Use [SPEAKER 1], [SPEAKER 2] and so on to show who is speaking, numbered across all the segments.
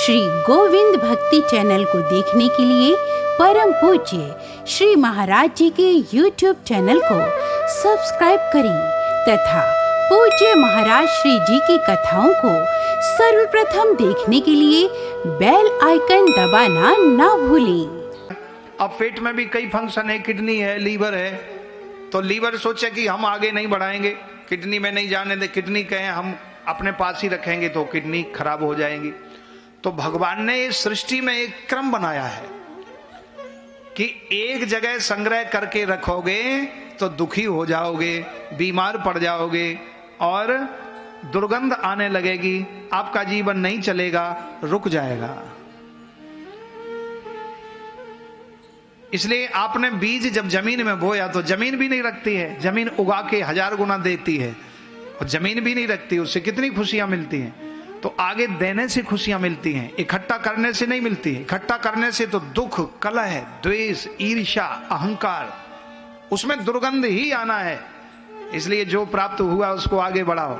[SPEAKER 1] श्री गोविंद भक्ति चैनल को देखने के लिए परम पूज्य श्री महाराज जी के YouTube चैनल को सब्सक्राइब करें तथा पूज्य महाराज श्री जी की कथाओं को सर्वप्रथम देखने के लिए बेल आइकन दबाना ना भूलें।
[SPEAKER 2] अब पेट में भी कई फंक्शन है, किडनी है, लीवर है, तो लीवर सोचे कि हम आगे नहीं बढ़ाएंगे, किडनी में नहीं जाने दे, किडनी कहें हम अपने पास ही रखेंगे तो किडनी खराब हो जाएगी। तो भगवान ने इस सृष्टि में एक क्रम बनाया है कि एक जगह संग्रह करके रखोगे तो दुखी हो जाओगे, बीमार पड़ जाओगे और दुर्गंध आने लगेगी, आपका जीवन नहीं चलेगा, रुक जाएगा। इसलिए आपने बीज जब जमीन में बोया तो जमीन भी नहीं रखती है, जमीन उगा के 1000 गुना देती है, और जमीन भी नहीं रखती, उससे कितनी खुशियां मिलती हैं। तो आगे देने से खुशियां मिलती हैं, इकट्ठा करने से नहीं मिलती है। इकट्ठा करने से तो दुख, कलह, द्वेष, ईर्ष्या, अहंकार, उसमें दुर्गंध ही आना है। इसलिए जो प्राप्त हुआ उसको आगे बढ़ाओ,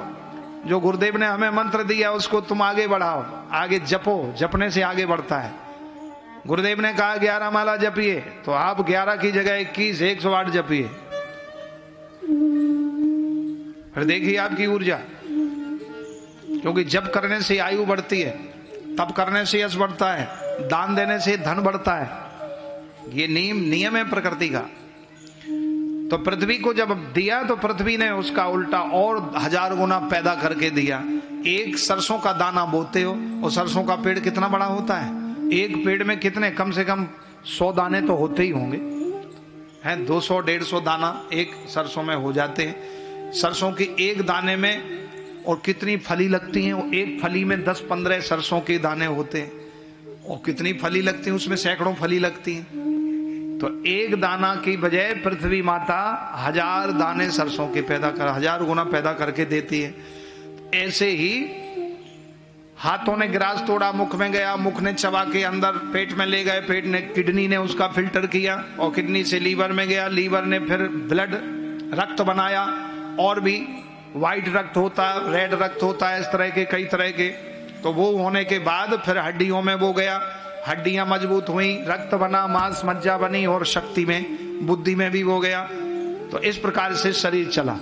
[SPEAKER 2] जो गुरुदेव ने हमें मंत्र दिया उसको तुम आगे बढ़ाओ, आगे जपो, जपने से आगे बढ़ता है। गुरुदेव ने कहा 11 माला जपिए, तो आप 11 की जगह 21, 108 जपिए, फिर देखिए आपकी ऊर्जा। क्योंकि जप करने से आयु बढ़ती है, तप करने से यश बढ़ता है, दान देने से धन बढ़ता है। ये नियम है प्रकृति का। तो पृथ्वी को जब दिया तो पृथ्वी ने उसका उल्टा और 1000 गुना पैदा करके दिया। एक सरसों का दाना बोते हो, और सरसों का पेड़ कितना बड़ा होता है, एक पेड़ में कितने, कम से कम 100 दाने तो होते ही होंगे, हैं 200-150 दाना एक सरसों में हो जाते हैं। सरसों के एक दाने में और कितनी फली लगती हैं, वो एक फली में 10-15 सरसों के दाने होते हैं, और कितनी फली लगती हैं, उसमें सैकड़ों फली लगती हैं। तो एक दाना की बजाय पृथ्वी माता 1000 दाने सरसों के 1000 गुना पैदा करके देती है। ऐसे ही हाथों ने गिलास तोड़ा, मुख में गया, मुख ने चबा के अंदर पेट में ले गए, पेट ने, किडनी ने उसका फिल्टर किया, और किडनी से लीवर में गया, लीवर ने फिर ब्लड, रक्त बनाया, और भी व्हाइट रक्त होता है, रेड रक्त होता है, इस तरह के कई तरह के। तो वो होने के बाद फिर हड्डियों में वो गया, हड्डियां मजबूत हुई, रक्त बना, मांस मज्जा बनी, और शक्ति में, बुद्धि में भी वो गया। तो इस प्रकार से शरीर चला,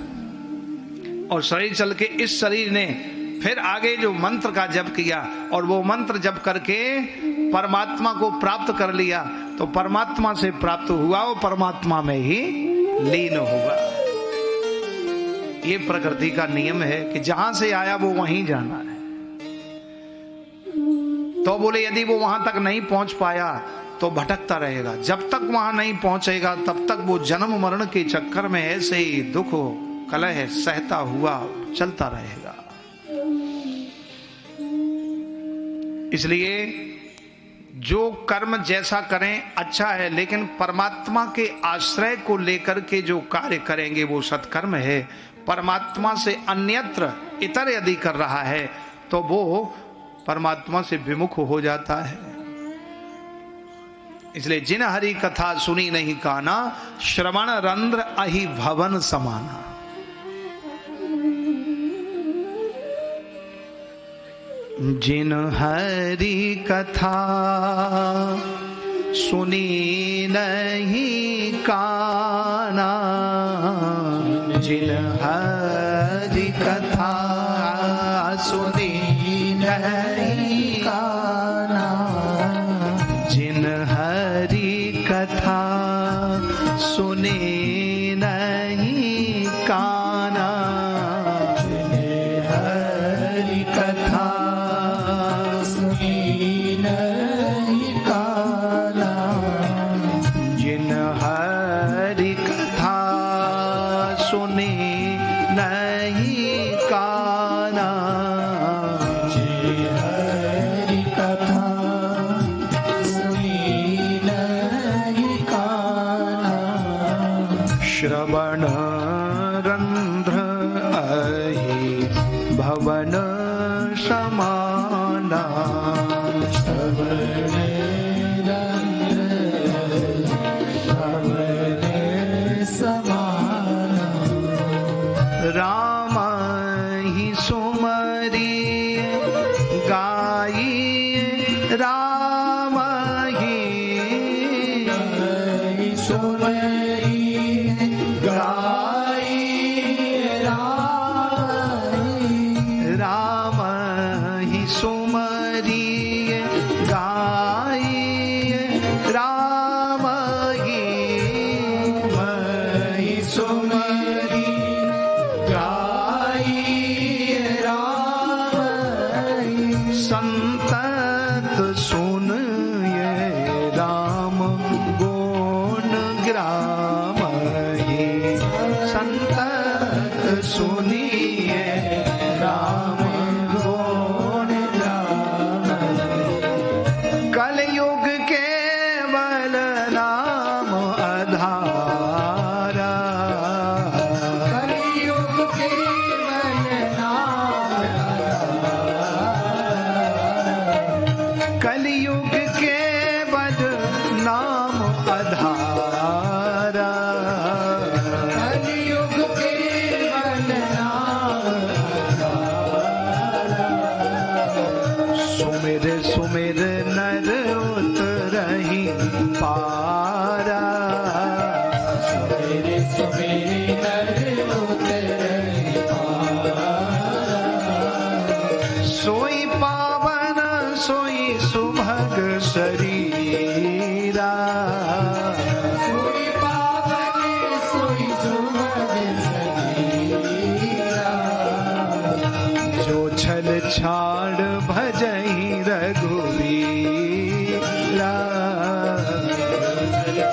[SPEAKER 2] और शरीर चल के इस शरीर ने फिर आगे जो मंत्र का जप किया, और वो मंत्र जप करके परमात्मा को प्राप्त कर लिया। तो परमात्मा से प्राप्त हुआ, वो परमात्मा में ही लीन हुआ। ये प्रकृति का नियम है कि जहां से आया वो वहीं जाना है। तो बोले यदि वो वहां तक नहीं पहुंच पाया तो भटकता रहेगा। जब तक वहां नहीं पहुंचेगा तब तक वो जन्म मरण के चक्कर में ऐसे ही दुख, कलह सहता हुआ चलता रहेगा। इसलिए जो कर्म जैसा करें अच्छा है, लेकिन परमात्मा के आश्रय को लेकर के जो कार्य करेंगे वो सत्कर्म है। परमात्मा से अन्यत्र इतर यदि कर रहा है तो वो परमात्मा से विमुख हो जाता है। इसलिए जिन हरि कथा सुनी नहीं काना, श्रवण रंध्र अहि भवन समाना। जिन हरि कथा सुनी नहीं काना, जिन हरि कथा सुनी नहीं काना, जिन हरि कथा सुनी नहीं काना, जिन हरि कथा सुनी नहीं काना, जिन हरि कथा सुनी नहीं काना, जिन हरि कथा सुनी नहीं काना, श्रवण रंध्र अहि भवन समाना, श्रवण राम ही सुमरी गाई राम ही सुमरी गाई, राम ही सुमरी गाई, राम ही सुमरी गाई, संतत सुन ये राम गुण ग्राम ही, संतत सुनिए राम गुण ग्राम, कलयुग केवल नाम आधारा, कलयुग केवल कलयुग केवल नाम आधारा, कलयुग केवल नाम आधारा, सुमिर सुमिर नर उतरहि पारा, सुमिर सुमिर नर उतरहि पारा, सोई पावन सोई सुभग शरीरा, सोई पावन सोई सुभग शरीरा, जो छल छाड़ भजहि रघुवीरा,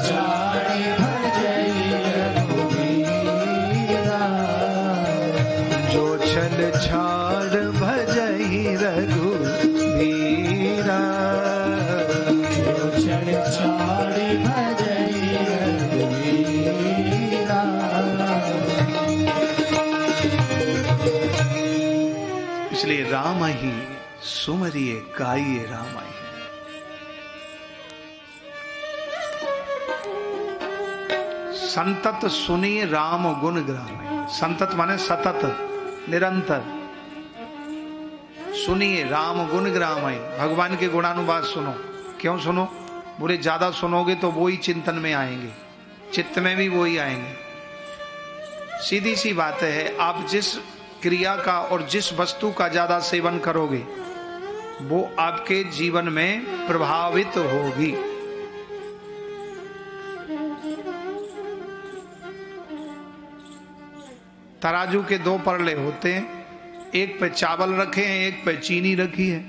[SPEAKER 2] छाड़ भजहि रघुवीरा, जो छल छाड़ भजहि रघुवीरा, छाड़ भजहि रघुवीरा। इसलिए राम ही सुमरिए गाइए राम ही। संतत सुनिए राम गुण ग्राम। संतत माने सतत, निरंतर। सुनिए राम गुण ग्राम है, भगवान के गुणानुवाद सुनो। क्यों सुनो? बोले ज्यादा सुनोगे तो वो ही चिंतन में आएंगे, चित्त में भी वो ही आएंगे। सीधी सी बात है, आप जिस क्रिया का और जिस वस्तु का ज्यादा सेवन करोगे वो आपके जीवन में प्रभावित होगी। तराजू के दो परले होते हैं, एक पे चावल रखे हैं, एक पे चीनी रखी है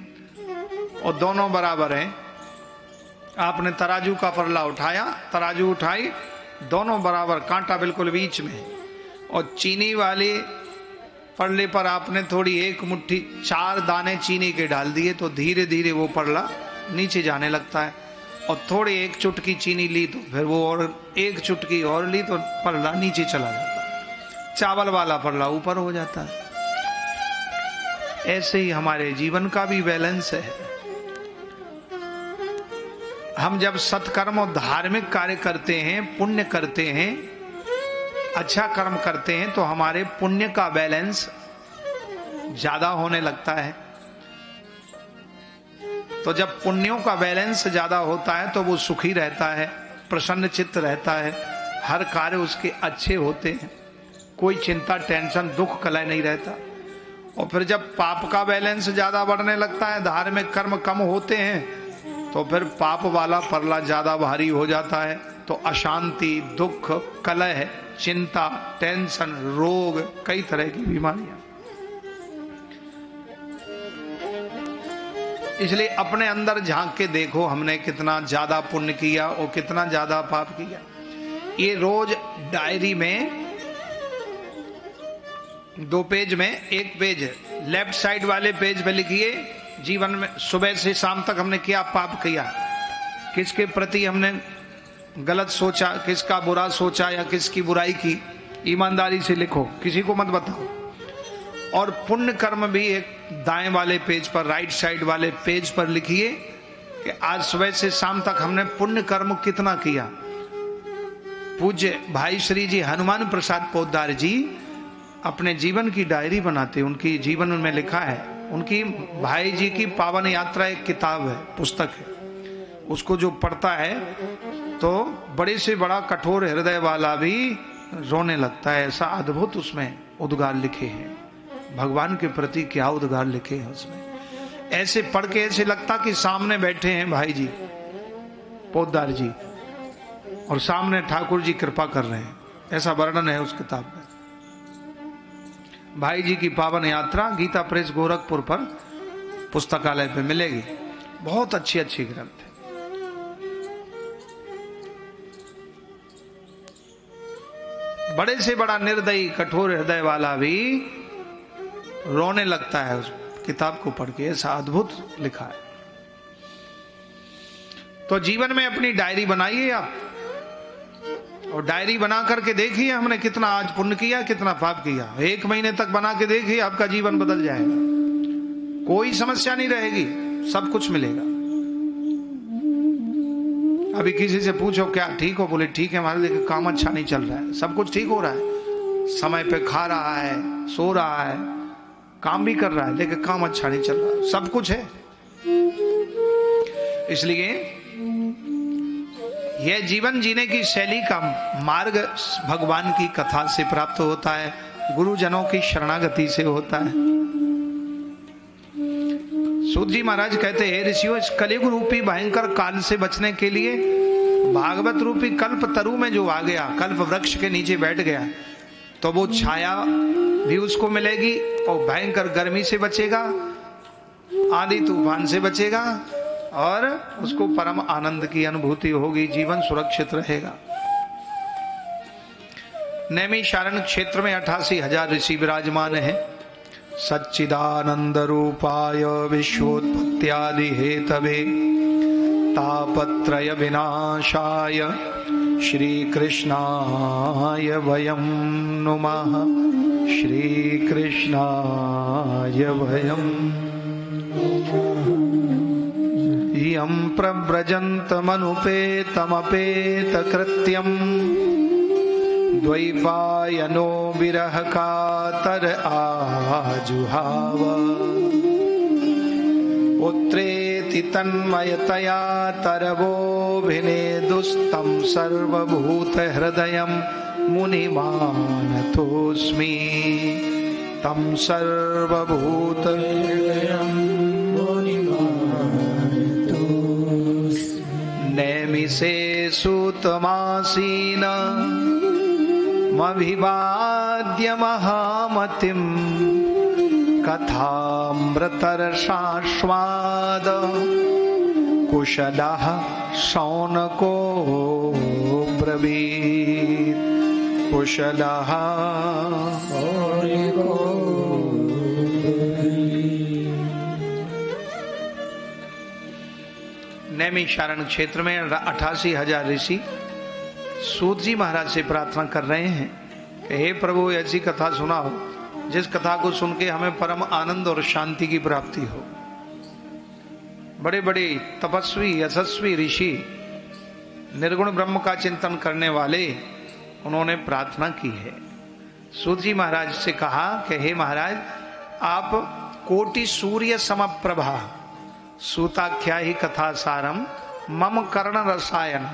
[SPEAKER 2] और दोनों बराबर हैं। आपने तराजू का परला उठाया, तराजू उठाई, दोनों बराबर, कांटा बिल्कुल बीच में, और चीनी वाले परले पर आपने थोड़ी एक मुट्ठी 4 दाने चीनी के डाल दिए तो धीरे धीरे वो परला नीचे जाने लगता है। और थोड़ी एक चुटकी चीनी ली तो फिर वो और एक चुटकी और ली तो परला नीचे चला जाता है, चावल वाला परला ऊपर हो जाता है। ऐसे ही हमारे जीवन का भी बैलेंस है। हम जब सत्कर्म और धार्मिक कार्य करते हैं, पुण्य करते हैं, अच्छा कर्म करते हैं तो हमारे पुण्य का बैलेंस ज्यादा होने लगता है। तो जब पुण्यों का बैलेंस ज्यादा होता है तो वो सुखी रहता है, प्रसन्न चित्त रहता है, हर कार्य उसके अच्छे होते हैं, कोई चिंता टेंशन दुख कलह नहीं रहता। और फिर जब पाप का बैलेंस ज्यादा बढ़ने लगता है, धार्मिक कर्म कम होते हैं, तो फिर पाप वाला परला ज्यादा भारी हो जाता है। तो अशांति, दुख, कलह, चिंता, टेंशन, रोग, कई तरह की बीमारियां। इसलिए अपने अंदर झांक के देखो, हमने कितना ज्यादा पुण्य किया और कितना ज्यादा पाप किया। ये रोज डायरी में 2 पेज में, एक पेज लेफ्ट साइड वाले पेज पे लिखिए, जीवन में सुबह से शाम तक हमने क्या पाप किया, किसके प्रति हमने गलत सोचा, किसका बुरा सोचा या किसकी बुराई की, ईमानदारी से लिखो, किसी को मत बताओ। और पुण्य कर्म भी एक दाएं वाले पेज पर, राइट साइड वाले पेज पर लिखिए कि आज सुबह से शाम तक हमने पुण्य कर्म कितना किया। पूज्य भाई श्री जी हनुमान प्रसाद पोद्दार जी अपने जीवन की डायरी बनाते, उनकी जीवन में लिखा है, उनकी भाई जी की पावन यात्रा एक किताब है, पुस्तक है। उसको जो पढ़ता है तो बड़े से बड़ा कठोर हृदय वाला भी रोने लगता है। ऐसा अद्भुत उसमें उद्गार लिखे हैं, भगवान के प्रति क्या उद्गार लिखे हैं उसमें। ऐसे पढ़ के ऐसे लगता कि सामने बैठे हैं भाई जी पोद्दार जी और सामने ठाकुर जी कृपा कर रहे हैं, ऐसा वर्णन है उस किताब में। भाई जी की पावन यात्रा गीता प्रेस गोरखपुर पर पुस्तकालय पे मिलेगी। बहुत अच्छी अच्छी ग्रंथ है। बड़े से बड़ा निर्दयी कठोर हृदय वाला भी रोने लगता है उस किताब को पढ़ के, ऐसा अद्भुत लिखा है। तो जीवन में अपनी डायरी बनाइए आप, और डायरी बना करके देखिए हमने कितना आज पुण्य किया, कितना पाप किया। 1 महीने तक बना के देखिए, आपका जीवन बदल जाएगा। कोई समस्या नहीं रहेगी, सब कुछ मिलेगा। अभी किसी से पूछो क्या ठीक हो, बोले ठीक है, हमारे लेकिन काम अच्छा नहीं चल रहा है। सब कुछ ठीक हो रहा है, समय पे खा रहा है, सो रहा है, काम भी कर रहा है, लेकिन काम अच्छा नहीं चल रहा है। सब कुछ है। इसलिए यह जीवन जीने की शैली का मार्ग भगवान की कथा से प्राप्त होता है, गुरुजनों की शरणागति से होता है। सूत जी महाराज कहते हैं, ऋषियों, इस कलियुग रूपी भयंकर काल से बचने के लिए भागवत रूपी कल्प तरु में जो आ गया, कल्प वृक्ष के नीचे बैठ गया, तो वो छाया भी उसको मिलेगी और भयंकर गर्मी से बचेगा, आंधी तूफान से बचेगा और उसको परम आनंद की अनुभूति होगी, जीवन सुरक्षित रहेगा। नैमिषारण्य क्षेत्र में 88,000 ऋषि विराजमान हैं। सच्चिदानंद रूपाय विश्वोत्पत्त्यादि हेतवे तापत्रय विनाशाय श्री कृष्णाय वयं नुमः, श्री कृष्णाय वयं यं प्रव्रजन्तमनुपेतमपेतकृत्यम् द्वैपायनो विरह कातर आजुहाव पुत्रेति तन्मयतया तरवोऽभिनेदुस्तं सर्वभूत हृदयं मुनिमानतोऽस्मि, तं सर्वभूत हृदयं नैमिषे सूतमासीन मभिवाद्य महामतिं कथामृतरसास्वाद कुशलः शौनको ब्रवीत्, कुशलः शौनको। नैमिषारण्य क्षेत्र में 88,000 ऋषि सूत जी महाराज से प्रार्थना कर रहे हैं कि हे प्रभु, ऐसी कथा सुनाओ जिस कथा को सुन के हमें परम आनंद और शांति की प्राप्ति हो। बड़े बड़े तपस्वी यशस्वी ऋषि, निर्गुण ब्रह्म का चिंतन करने वाले, उन्होंने प्रार्थना की है। सूत जी महाराज से कहा कि हे महाराज, आप कोटि सूर्य समप्रभा सूताख्या ही कथा सारम मम कर्ण रसायन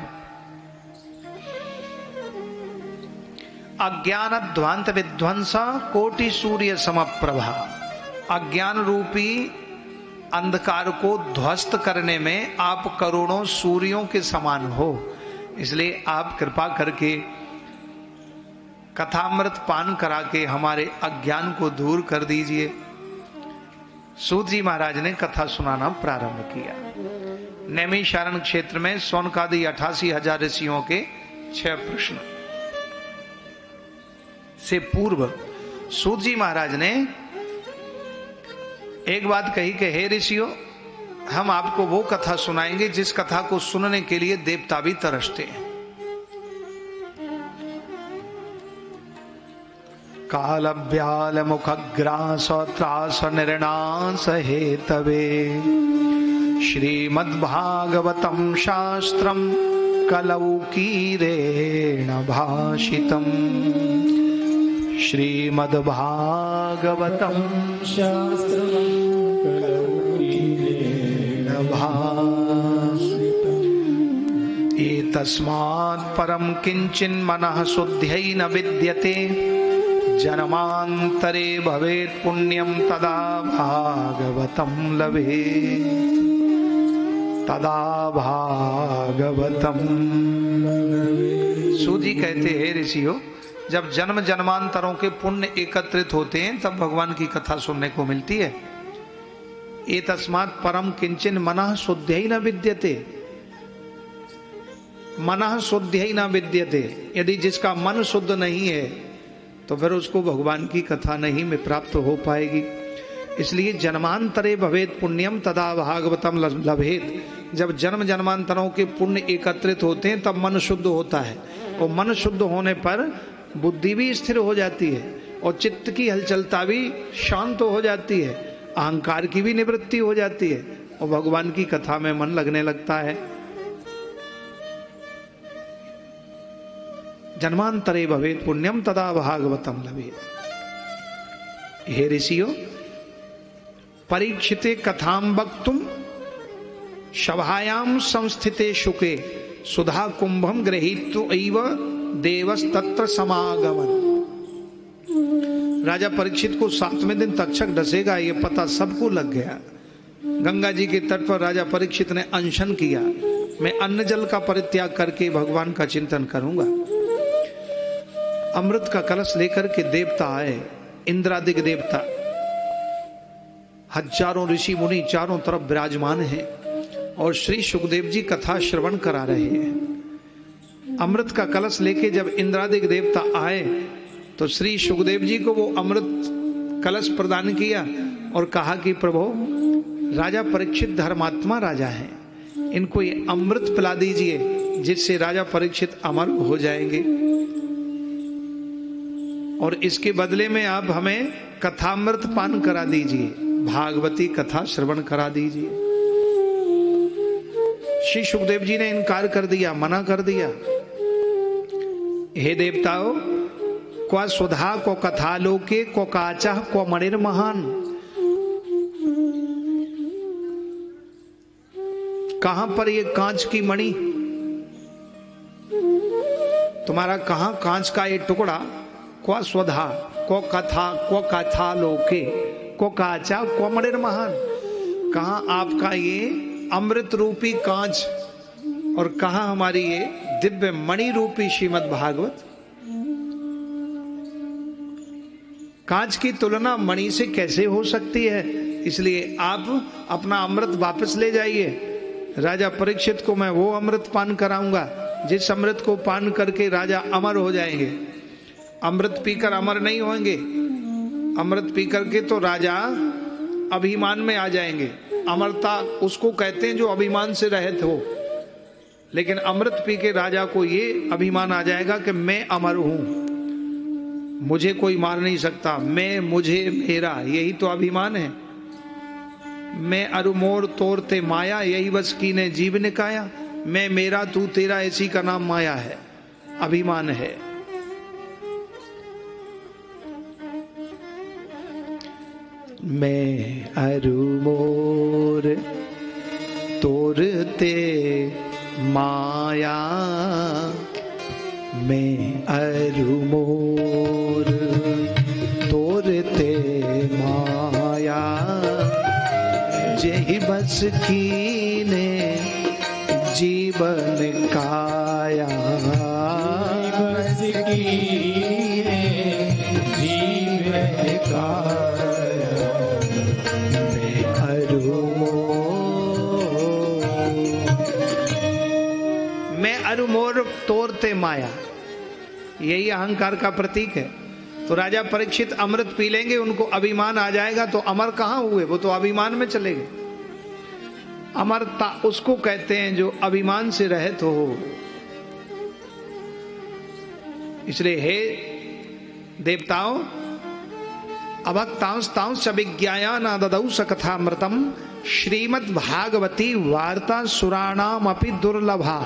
[SPEAKER 2] अज्ञान ध्वांत विध्वंस कोटि सूर्य समप्रभा। अज्ञान रूपी अंधकार को ध्वस्त करने में आप करोड़ों सूर्यों के समान हो, इसलिए आप कृपा करके कथामृत पान करा के हमारे अज्ञान को दूर कर दीजिए। सूत जी महाराज ने कथा सुनाना प्रारंभ किया। नैमिषारण्य क्षेत्र में सौनकादि 88,000 ऋषियों के 6 प्रश्न से पूर्व सूत जी महाराज ने एक बात कही कि हे ऋषियों, हम आपको वो कथा सुनाएंगे जिस कथा को सुनने के लिए देवता भी तरसते हैं। कालव्याल मुखग्रास त्रास निर्णास हेतवे श्रीमद्भागवतं शास्त्रं कलौकीरेण भाषितम्। श्रीमद्भागवतं शास्त्रं तस्मात् परम किंचिन मनः शुद्ध्यै न विद्यते जन्मांतरे भवेत् पुण्यम तदा भागवतम लभेत् तदा भागवतम। सूत जी कहते हैं ऋषियों, जब जन्म जन्मांतरों के पुण्य एकत्रित होते हैं तब भगवान की कथा सुनने को मिलती है। ये तस्मात् परम किंचिन मनः शुद्ध्यै न विद्यते, मनः शुद्ध्यै न विद्यते, यदि जिसका मन शुद्ध नहीं है तो फिर उसको भगवान की कथा नहीं में प्राप्त हो पाएगी। इसलिए जन्मांतरे भवेत् पुण्यम तदा भागवतम लभेत्, जब जन्म जन्मांतरों के पुण्य एकत्रित होते हैं तब मन शुद्ध होता है, और मन शुद्ध होने पर बुद्धि भी स्थिर हो जाती है और चित्त की हलचलता भी शांत हो जाती है, अहंकार की भी निवृत्ति हो जाती है और भगवान की कथा में मन लगने लगता है। जन्मांतरे भवेत् पुण्यम तदा भागवतम लभेत्। हे ऋषियों, परीक्षिते कथां वक्तुम सभायां संस्थिते शुके सुधा कुंभम गृहीत्वैव देवस्तत्र समागमन। राजा परीक्षित को 7वें दिन तक्षक डसेगा ये पता सबको लग गया। गंगा जी के तट पर राजा परीक्षित ने अनशन किया, मैं अन्न जल का परित्याग करके भगवान का चिंतन करूंगा। अमृत का कलश लेकर के देवता आए, इंद्रादिक देवता, हजारों ऋषि मुनि चारों तरफ विराजमान हैं और श्री सुखदेव जी कथा श्रवण करा रहे हैं। अमृत का कलश लेके जब इंद्रादिक देवता आए तो श्री सुखदेव जी को वो अमृत कलश प्रदान किया और कहा कि प्रभु, राजा परीक्षित धर्मात्मा राजा हैं, इनको ये अमृत पिला दीजिए जिससे राजा परीक्षित अमर हो जाएंगे, और इसके बदले में आप हमें कथामृत पान करा दीजिए, भागवती कथा श्रवण करा दीजिए। श्री सुखदेव जी ने इनकार कर दिया, मना कर दिया। हे देवताओं, क्व सुधा को कथा लोके को काचा को मणिर महान। कहां पर ये कांच की मणि, तुम्हारा कहां कांच का ये टुकड़ा, क्व स्वधा को कथा लोके को काचा को मणिर महान, कहां आपका ये अमृत रूपी कांच और कहां हमारी ये दिव्य मणि रूपी श्रीमद् भागवत। कांच की तुलना मणि से कैसे हो सकती है, इसलिए आप अपना अमृत वापस ले जाइए। राजा परीक्षित को मैं वो अमृत पान कराऊंगा जिस अमृत को पान करके राजा अमर हो जाएंगे। अमृत पीकर अमर नहीं होंगे, अमृत पी करके तो राजा अभिमान में आ जाएंगे। अमरता उसको कहते हैं जो अभिमान से रहित हो, लेकिन अमृत पी के राजा को ये अभिमान आ जाएगा कि मैं अमर हूं, मुझे कोई मार नहीं सकता, मैं मुझे मेरा, यही तो अभिमान है। मैं अरुमोर तोरते माया, यही बस कीने जीव निकाया। मैं मेरा तू तेरा, इसी का नाम माया है, अभिमान है। मैं अरुमोर तोरते माया, मैं अरुमोर तोरते माया, जेहि बस कीने जीवन काया, बस कीने जीवन काया, मैं अरुमोर तोरते माया, यही अहंकार का प्रतीक है। तो राजा परीक्षित अमृत पी लेंगे, उनको अभिमान आ जाएगा, तो अमर कहां हुए, वो तो अभिमान में चले गए। अमरता उसको कहते हैं जो अभिमान से रहित हो। इसलिए हे देवताओं, अभक्तांस्तांश्च विज्ञाया न ददौ स कथामृतम, श्रीमद् भागवती वार्ता सुराणाम अपि दुर्लभा।